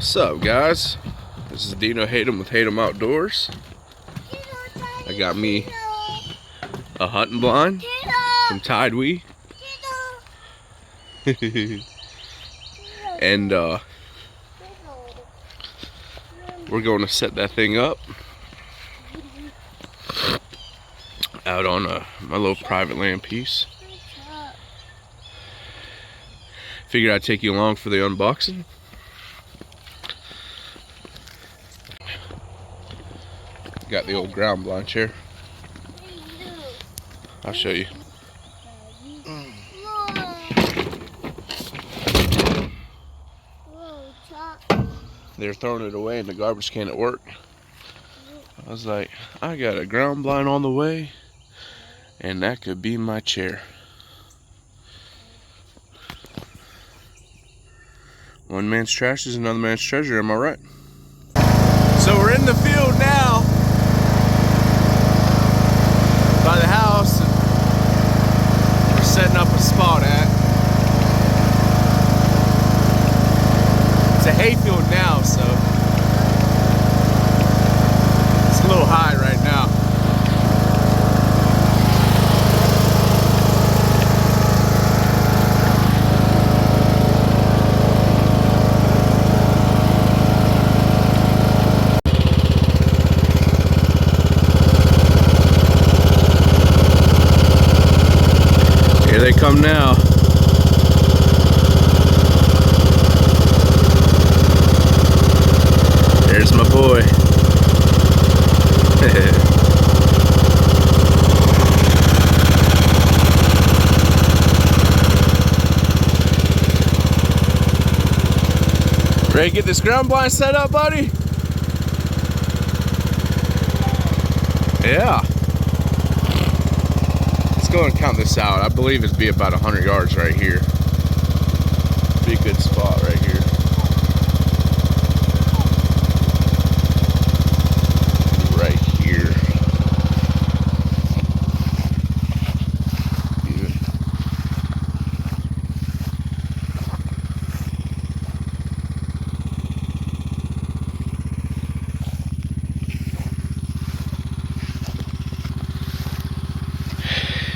What's up, guys? This is Dino Hayden with Hayden Outdoors. I got me a hunting blind from Tidewee. And we're going to set that thing up out on my little private land piece. Figured I'd take you along for the unboxing. Got the old ground blind chair. I'll show you. They're throwing it away in the garbage can at work. I was like, I got a ground blind on the way, and that could be my chair. One man's trash is another man's treasure, am I right? So we're in the field now by the house, and we're setting up a spot at. It's a hayfield now, so it's a little high right now. Here they come now. There's my boy. Ready to get this ground blind set up, buddy? Yeah. Let's go and count this out. I believe it'd be about 100 yards right here. Be a good spot right here. Right here.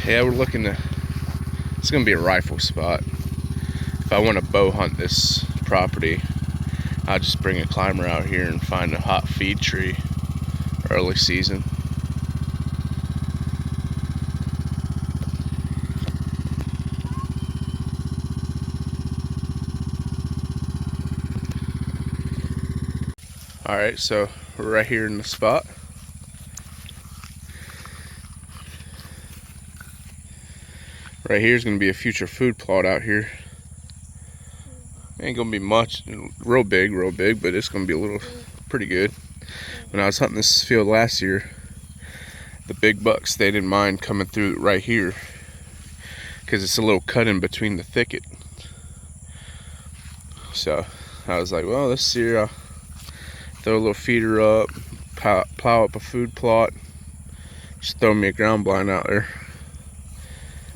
Yeah, we're looking to, it's gonna be a rifle spot. If I want to bow hunt this property, I'll just bring a climber out here and find a hot feed tree early season. Alright, so we're right here in the spot. Right here is going to be a future food plot out here. Ain't going to be much, real big, but it's going to be a little, pretty good. When I was hunting this field last year, the big bucks, they didn't mind coming through right here because it's a little cut in between the thicket. So I was like, well, this year I'll throw a little feeder up, plow up a food plot, just throw me a ground blind out there.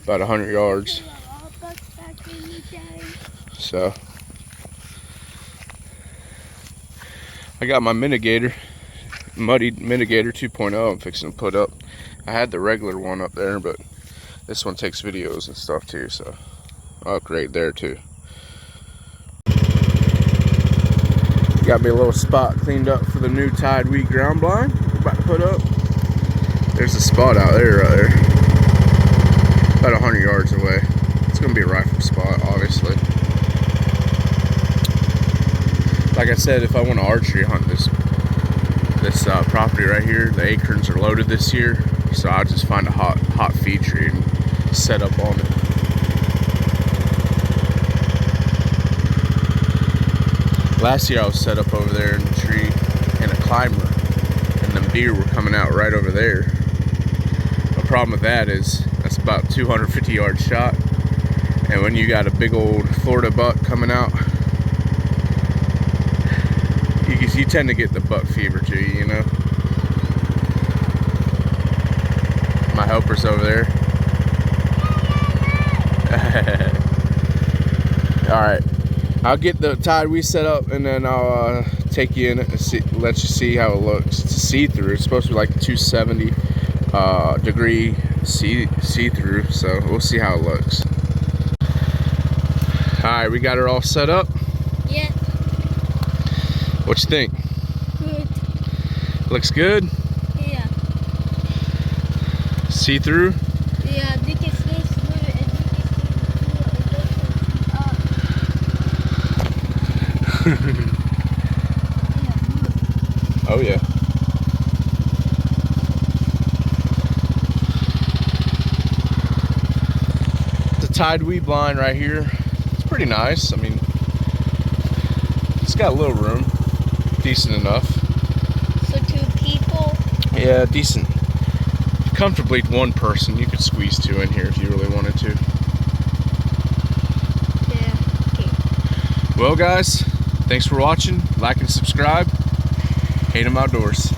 About 100 yards. So I got my mitigator, Muddy Mitigator 2.0 I'm fixing to put up. I had the regular one up there, but this one takes videos and stuff too, so I'll upgrade there too. Got me a little spot cleaned up for the new Tidewee ground blind we're about to put up. There's a spot out there right there. About 100 yards away. It's going to be a rifle spot, obviously. Like I said, if I want to archery hunt this property right here, the acorns are loaded this year, so I'll just find a hot feed tree and set up on it. Last year I was set up over there in the tree in a climber, and them deer were coming out right over there. The problem with that is that's about 250 yard shot, and when you got a big old Florida buck coming out, you tend to get the buck fever to you, you know. My helper's over there. All right, I'll get the tide we set up, and then I'll take you in it and let you see how it looks. It's a see-through. It's supposed to be like 270 degree see-through, so we'll see how it looks. All right, we got her all set up. Yeah. What you think? Good. Looks good? Yeah. See-through? Yeah, you can see through it. You can see it. Oh yeah. The Tide weed blind right here. It's pretty nice. I mean, it's got a little room, decent enough. So 2 people? Yeah, decent. Comfortably 1 person. You could squeeze 2 in here if you really wanted to. Yeah. Okay. Well, guys, thanks for watching. Like and subscribe. Hatem Outdoors.